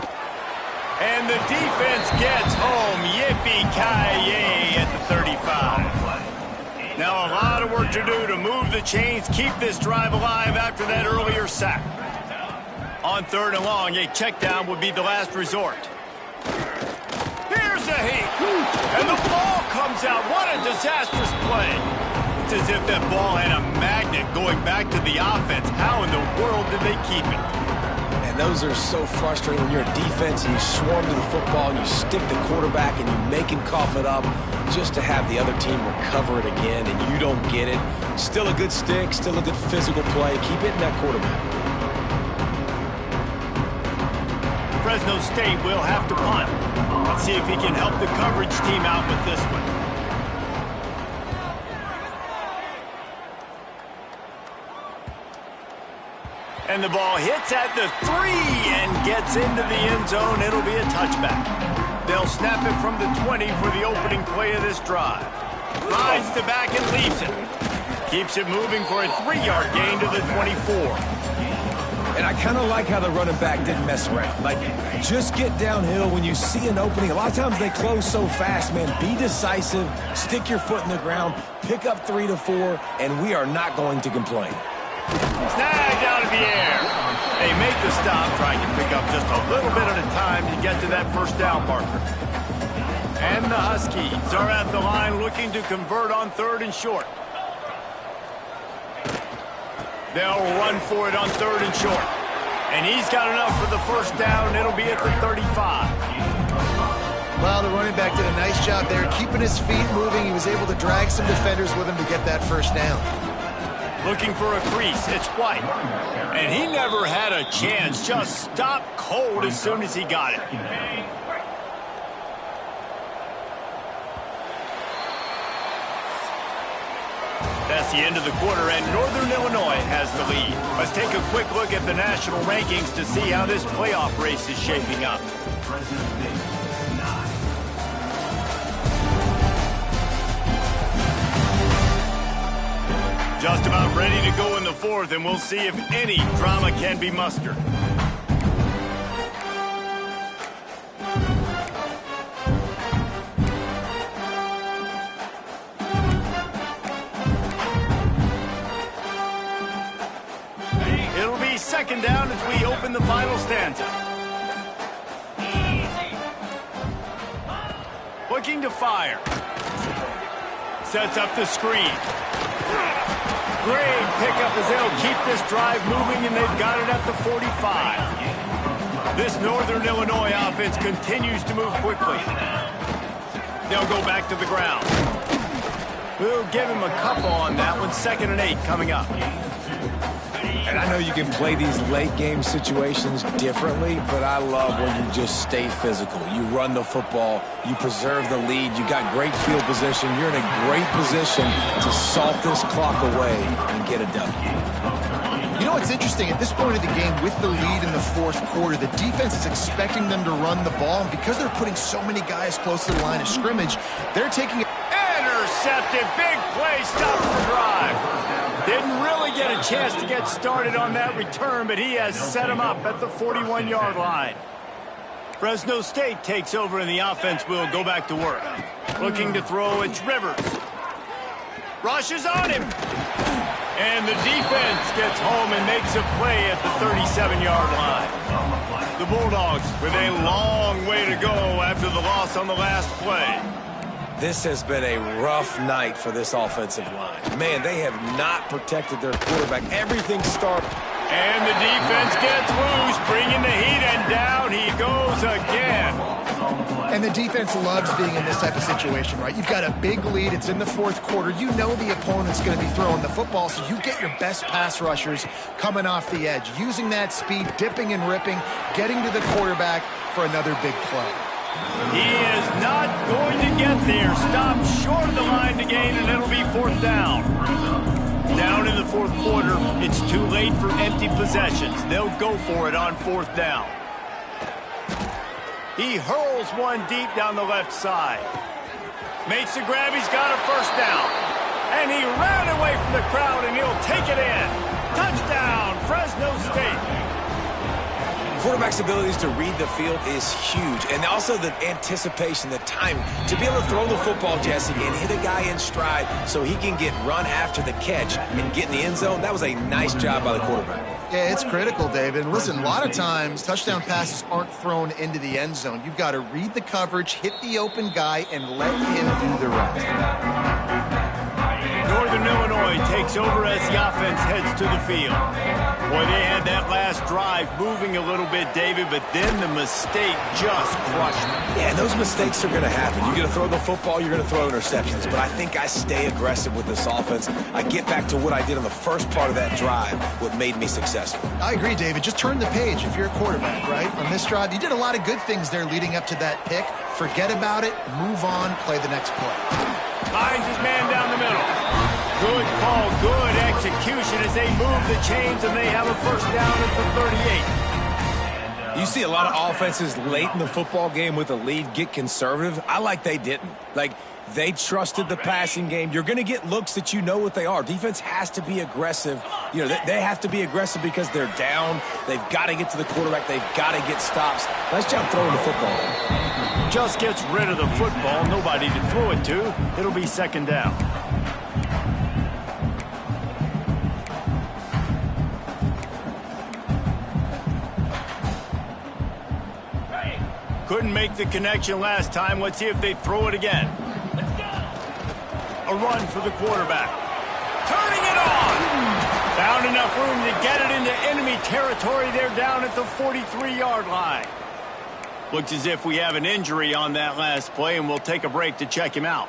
And the defense gets home. Yippee-ki-yay at the 35. Now a lot of work to do to move the chains, keep this drive alive after that earlier sack. On 3rd and long, a check down would be the last resort. Here's a heat. And the ball comes out. What a disastrous play. It's as if that ball had a magnet going back to the offense. How in the world did they keep it? And those are so frustrating when you're a defense and you swarm to the football and you stick the quarterback and you make him cough it up just to have the other team recover it again and you don't get it. Still a good stick, still a good physical play. Keep hitting that quarterback. Fresno State will have to punt. Let's see if he can help the coverage team out with this one. And the ball hits at the 3 and gets into the end zone. It'll be a touchback. They'll snap it from the 20 for the opening play of this drive. Rides the back and leaves it. Keeps it moving for a 3-yard gain to the 24. And I kind of like how the running back didn't mess around. Like, just get downhill when you see an opening. A lot of times they close so fast, man. Be decisive, stick your foot in the ground, pick up 3 to 4, and we are not going to complain. Snagged out of the air. They make the stop, trying to pick up just a little bit at a time to get to that first down marker. And the Huskies are at the line looking to convert on 3rd and short. They'll run for it on 3rd and short. And he's got enough for the first down. It'll be at the 35. Well, the running back did a nice job there, keeping his feet moving. He was able to drag some defenders with him to get that first down. Looking for a crease. It's White. And he never had a chance. Just stopped cold as soon as he got it. That's the end of the quarter, and Northern Illinois has the lead. Let's take a quick look at the national rankings to see how this playoff race is shaping up. Just about ready to go in the 4th, and we'll see if any drama can be mustered. It'll be 2nd down as we open the final stanza. Looking to fire. Sets up the screen. Great pickup as they'll keep this drive moving, and they've got it at the 45. This Northern Illinois offense continues to move quickly. They'll go back to the ground. We'll give him a couple on that one. 2nd and 8 coming up. And I know you can play these late-game situations differently, but I love when you just stay physical. You run the football, you preserve the lead, you got great field position, you're in a great position to salt this clock away and get a W. You know what's interesting? At this point of the game, with the lead in the 4th quarter, the defense is expecting them to run the ball, and because they're putting so many guys close to the line of scrimmage, they're taking it. Intercepted. Big play. Stops the drive. Didn't really get a chance to get started on that return, but he has set him up at the 41-yard line. Fresno State takes over, and the offense will go back to work. Looking to throw, it's Rivers. Rushes on him. And the defense gets home and makes a play at the 37-yard line. The Bulldogs with a long way to go after the loss on the last play. This has been a rough night for this offensive line. Man, they have not protected their quarterback. Everything started. And the defense gets loose, bringing the heat, and down he goes again. And the defense loves being in this type of situation, right? You've got a big lead. It's in the 4th quarter. You know the opponent's going to be throwing the football, so you get your best pass rushers coming off the edge, using that speed, dipping and ripping, getting to the quarterback for another big play. He is not going to get there. Stopped short of the line to gain, and it'll be 4th down. Down in the 4th quarter, it's too late for empty possessions. They'll go for it on 4th down. He hurls one deep down the left side. Makes the grab. He's got a first down. And he ran away from the crowd, and he'll take it in. Touchdown, Fresno State. Quarterback's abilities to read the field is huge, and also the anticipation, the timing. To be able to throw the football, Jesse, and hit a guy in stride so he can get run after the catch and get in the end zone, that was a nice job by the quarterback. Yeah, it's critical, David. And listen, a lot of times touchdown passes aren't thrown into the end zone. You've got to read the coverage, hit the open guy, and let him do the rest. Northern Illinois takes over as the offense heads to the field. Boy, they had that last drive moving a little bit, David, but then the mistake just crushed them. Yeah, and those mistakes are going to happen. You're going to throw the football, you're going to throw interceptions, but I think I stay aggressive with this offense. I get back to what I did on the first part of that drive, what made me successful. I agree, David. Just turn the page if you're a quarterback, right? On this drive, you did a lot of good things there leading up to that pick. Forget about it, move on, play the next play. Finds his man down the middle. Good call, good execution as they move the chains, and they have a first down at the 38. You see a lot of offenses late in the football game with a lead get conservative. I like they didn't. Like, They trusted the passing game. You're going to get looks that you know what they are. Defense has to be aggressive. You know, they have to be aggressive because they're down. They've got to get to the quarterback. They've got to get stops. Nice job throwing the football. Just gets rid of the football. Nobody to throw it to. It'll be second down. Couldn't make the connection last time. Let's see if they throw it again. A run for the quarterback. Turning it on! Found enough room to get it into enemy territory. They're down at the 43-yard line. Looks as if we have an injury on that last play, and we'll take a break to check him out.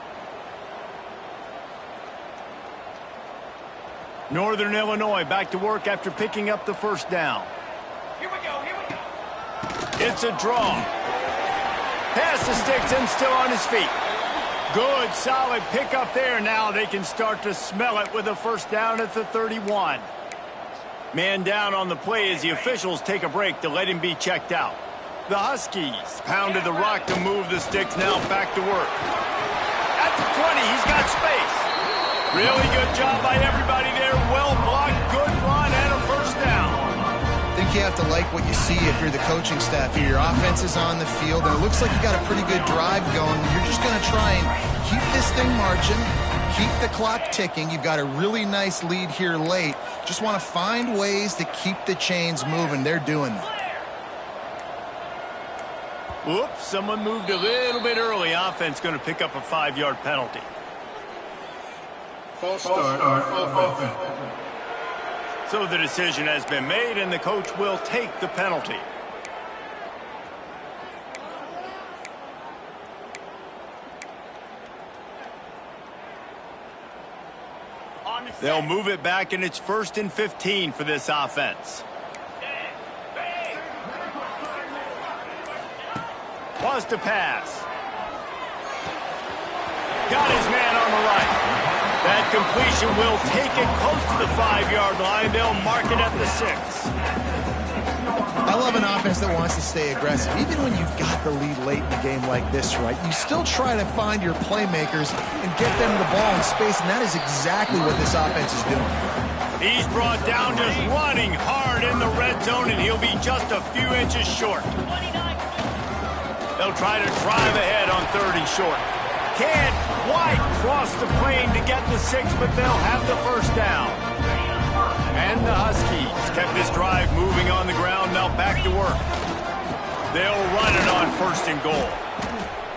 Northern Illinois back to work after picking up the first down. Here we go, here we go. It's a draw. Past the sticks and still on his feet. Good, solid pickup there. Now they can start to smell it with a first down at the 31. Man down on the play as the officials take a break to let him be checked out. The Huskies pounded the rock to move the sticks, now back to work. At the 20, he's got space. Really good job by everybody there. Well blocked, good run, and a first down. I think you have to like what you see if you're the coaching staff here. Your offense is on the field, and it looks like you got a pretty good drive going. You're just going to try and keep this thing marching, keep the clock ticking. You've got a really nice lead here late. Just want to find ways to keep the chains moving. They're doing that. Whoops, someone moved a little bit early. Offense going to pick up a 5-yard penalty. False start on offense. So the decision has been made, and the coach will take the penalty. They'll move it back, and it's 1st and 15 for this offense. Wants to pass. Got his man on the right. That completion will take it close to the 5-yard line. They'll mark it at the 6. I love an offense that wants to stay aggressive. Even when you've got the lead late in a game like this, right, you still try to find your playmakers and get them the ball in space, and that is exactly what this offense is doing. He's brought down just running hard in the red zone, and he'll be just a few inches short. They'll try to drive ahead on 3rd and short. Can't quite cross the plane to get the 6, but they'll have the first down. And the Huskies kept this drive moving on the ground, now back to work. They'll run it on 1st and goal.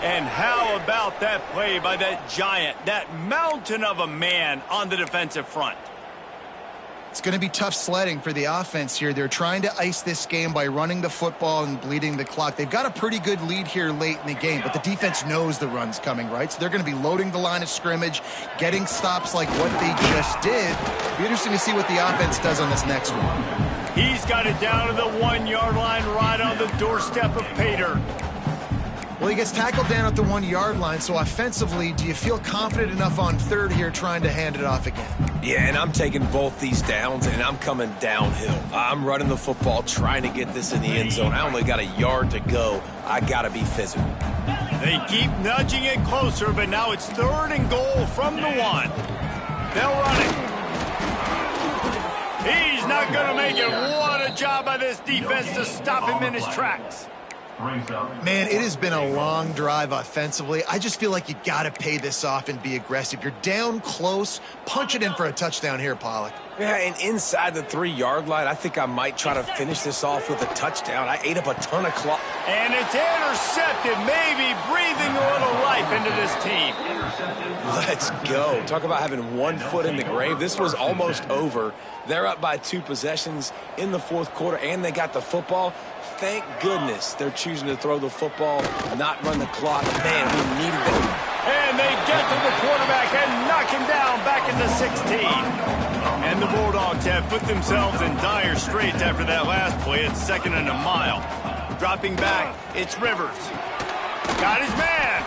And how about that play by that giant, that mountain of a man on the defensive front? It's going to be tough sledding for the offense here. They're trying to ice this game by running the football and bleeding the clock. They've got a pretty good lead here late in the game, but the defense knows the run's coming, right? So they're going to be loading the line of scrimmage, getting stops like what they just did. It'll be interesting to see what the offense does on this next one. He's got it down to the 1-yard line right on the doorstep of Pater. Well, he gets tackled down at the 1-yard line, so offensively, do you feel confident enough on 3rd here trying to hand it off again? Yeah, and I'm taking both these downs, and I'm coming downhill. I'm running the football, trying to get this in the end zone. I only got a yard to go. I got to be physical. They keep nudging it closer, but now it's 3rd and goal from the 1. They'll run it. He's not going to make it. What a job by this defense to stop him in his tracks. Man, it has been a long drive offensively. I just feel like you got to pay this off and be aggressive. You're down close. Punch it in for a touchdown here, Pollock. Yeah, and inside the 3-yard line, I think I might try to finish this off with a touchdown. I ate up a ton of clock. And it's intercepted, maybe breathing a little life into this team. Let's go. Talk about having 1 foot in the grave. This was almost over. They're up by 2 possessions in the 4th quarter, and they got the football. Thank goodness they're choosing to throw the football, not run the clock. Man, we needed that. And they get to the quarterback and knock him down back into 16. And the Bulldogs have put themselves in dire straits after that last play. It's 2nd and a mile. Dropping back, it's Rivers. Got his man.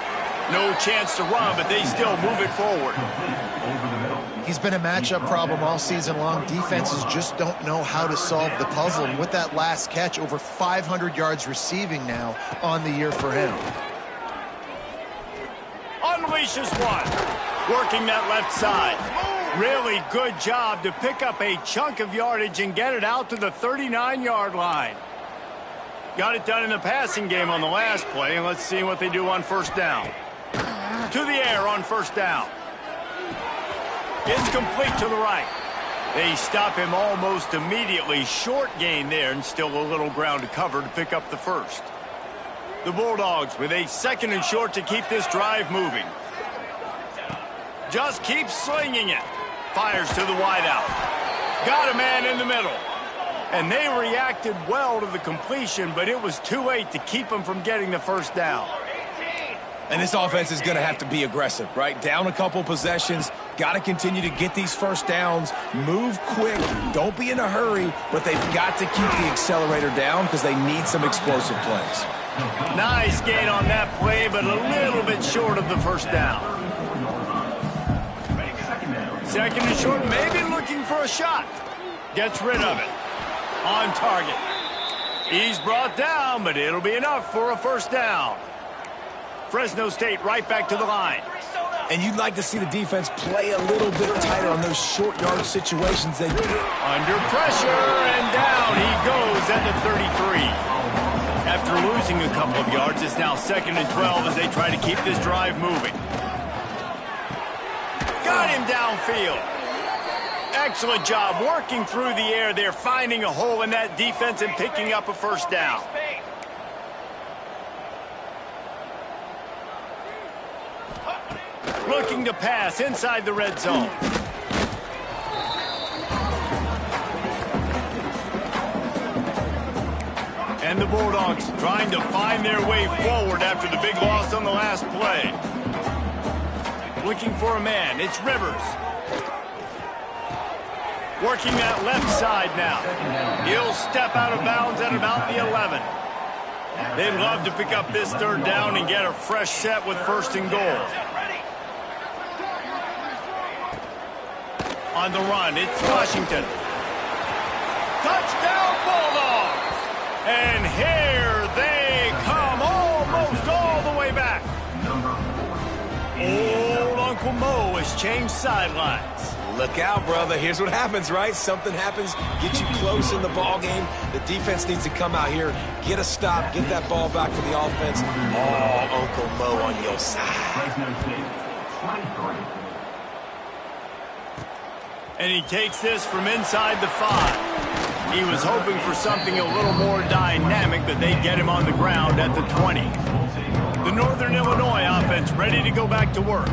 No chance to run, but they still move it forward. He's been a matchup problem all season long. Defenses just don't know how to solve the puzzle. And with that last catch, over 500 yards receiving now on the year for him. unleashes one. Working that left side. Really good job to pick up a chunk of yardage and get it out to the 39-yard line. Got it done in the passing game on the last play, and let's see what they do on first down. To the air on first down. It's complete to the right. They stop him almost immediately. Short gain there, and still a little ground to cover to pick up the first. The Bulldogs with a 2nd and short to keep this drive moving. Just keeps slinging it. Fires to the wideout. Got a man in the middle. And they reacted well to the completion, but it was too late to keep them from getting the first down. And this offense is going to have to be aggressive, right? Down a couple possessions. Got to continue to get these first downs. Move quick. Don't be in a hurry, but they've got to keep the accelerator down because they need some explosive plays. Nice gain on that play, but a little bit short of the first down. 2nd and short, maybe looking for a shot. Gets rid of it. On target. He's brought down, but it'll be enough for a first down. Fresno State right back to the line. And you'd like to see the defense play a little bit tighter on those short yard situations. Under pressure, and down he goes at the 33. After losing a couple of yards, it's now 2nd and 12 as they try to keep this drive moving. Got him downfield. Excellent job working through the air there, finding a hole in that defense and picking up a first down. Looking to pass inside the red zone. And the Bulldogs trying to find their way forward after the big loss on the last play. Looking for a man. It's Rivers. Working that left side now. He'll step out of bounds at about the 11. They'd love to pick up this 3rd down and get a fresh set with 1st and goal. On the run, it's Washington. Touchdown Bulldogs! And here they come, almost all the way back. Old Uncle Mo has changed sidelines. Look out, brother. Here's what happens, right? Something happens, get you close in the ball game. The defense needs to come out here, get a stop, get that ball back to the offense. Oh, Uncle Mo on your side. And he takes this from inside the 5. He was hoping for something a little more dynamic, but they get him on the ground at the 20. The Northern Illinois offense ready to go back to work.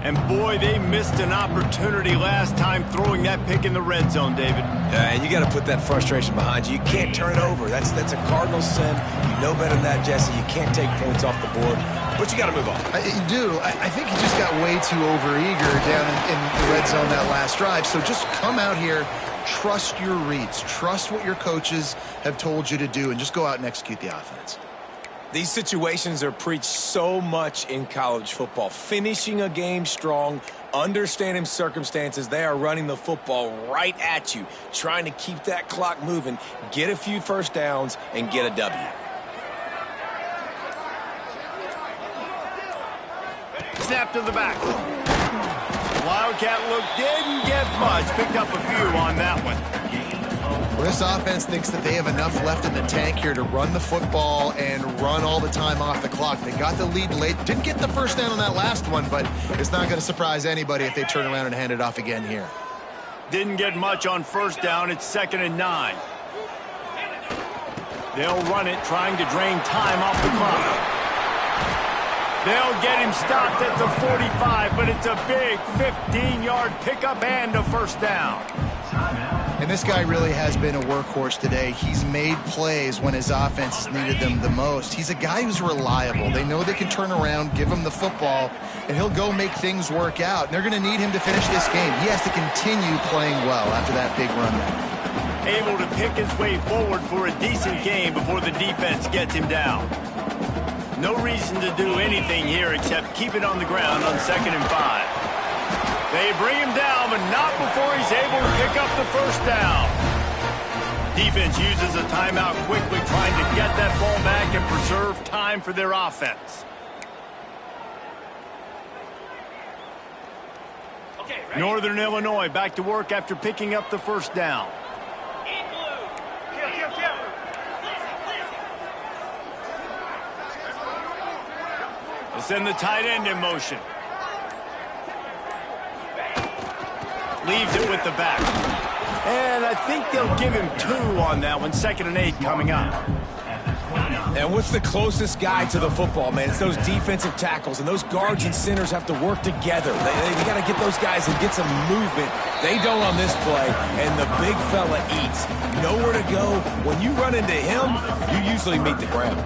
And boy, they missed an opportunity last time throwing that pick in the red zone, David. And you got to put that frustration behind you. You can't turn it over. That's a cardinal sin. You know better than that, Jesse. You can't take points off the board. But you got to move on. You do. I think he just got way too overeager down in the red zone that last drive. So just come out here, trust your reads, trust what your coaches have told you to do, and just go out and execute the offense. These situations are preached so much in college football. Finishing a game strong, understanding circumstances. They are running the football right at you, trying to keep that clock moving, get a few first downs, and get a W. Snap to the back. Wildcat look didn't get much. Picked up a few on that one. Well, this offense thinks that they have enough left in the tank here to run the football and run all the time off the clock. They got the lead late. Didn't get the first down on that last one, but it's not going to surprise anybody if they turn around and hand it off again here. Didn't get much on first down. It's 2nd and 9. They'll run it, trying to drain time off the clock. They'll get him stopped at the 45, but it's a big 15-yard pickup and a first down. And this guy really has been a workhorse today. He's made plays when his offense has needed them the most. He's a guy who's reliable. They know they can turn around, give him the football, and he'll go make things work out. And they're going to need him to finish this game. He has to continue playing well after that big run there. Able to pick his way forward for a decent game before the defense gets him down. No reason to do anything here except keep it on the ground on 2nd and 5. They bring him down, but not before he's able to pick up the first down. Defense uses a timeout quickly, trying to get that ball back and preserve time for their offense. Northern Illinois back to work after picking up the first down. They send the tight end in motion. Leaves it with the back. And I think they'll give him 2 on that one. 2nd and 8 coming up. And what's the closest guy to the football, man? It's those defensive tackles, and those guards and centers have to work together. They got to get those guys and get some movement. They don't on this play, and the big fella eats. Nowhere to go. When you run into him, you usually meet the ground.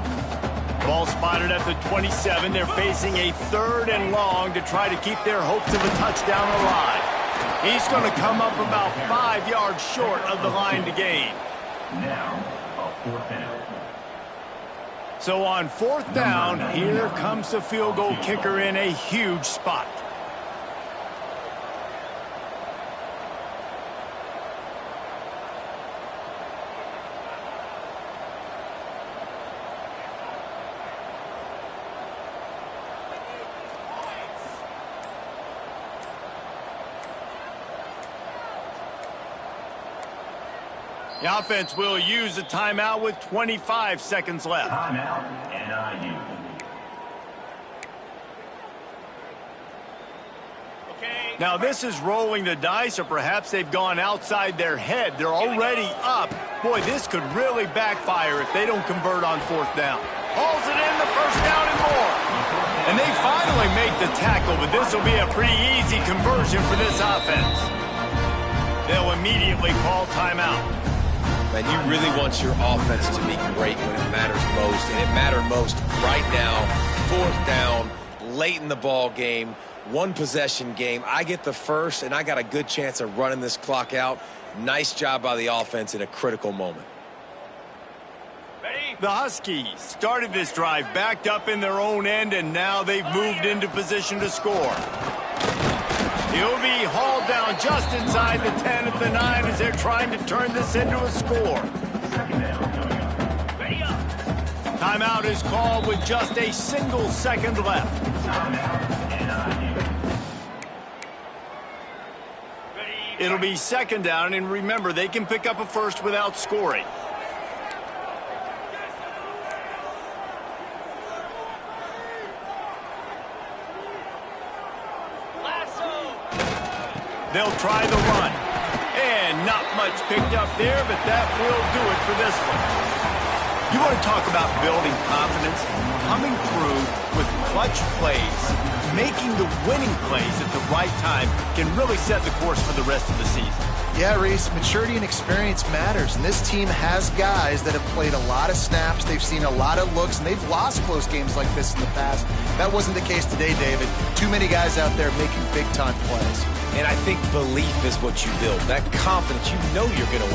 Ball spotted at the 27. They're facing a 3rd and long to try to keep their hopes of a touchdown alive. He's going to come up about 5 yards short of the line to gain. Now, a 4th down. So on 4th down, here comes the field goal kicker in a huge spot. The offense will use a timeout with 25 seconds left. Timeout, NIU. Now this is rolling the dice, or perhaps they've gone outside their head. They're already up. Boy, this could really backfire if they don't convert on 4th down. Hauls it in, the 1st down and more. And they finally make the tackle, but this will be a pretty easy conversion for this offense. They'll immediately call timeout. Man, you really want your offense to be great when it matters most, and it mattered most right now. 4th down, late in the ball game, 1-possession game. I get the first, and I got a good chance of running this clock out. Nice job by the offense in a critical moment. The Huskies started this drive backed up in their own end, and now they've moved into position to score. He'll be hauled down just inside the 10 at the 9 as they're trying to turn this into a score. Timeout is called with just a single second left. It'll be 2nd down, and remember, they can pick up a first without scoring. They'll try the run. And not much picked up there, but that will do it for this one. You want to talk about building confidence? Coming through with clutch plays, making the winning plays at the right time can really set the course for the rest of the season. Yeah, Reese, maturity and experience matters, and this team has guys that have played a lot of snaps, they've seen a lot of looks, and they've lost close games like this in the past. That wasn't the case today, David. Too many guys out there making big-time plays. And I think belief is what you build. That confidence, you know you're going to win.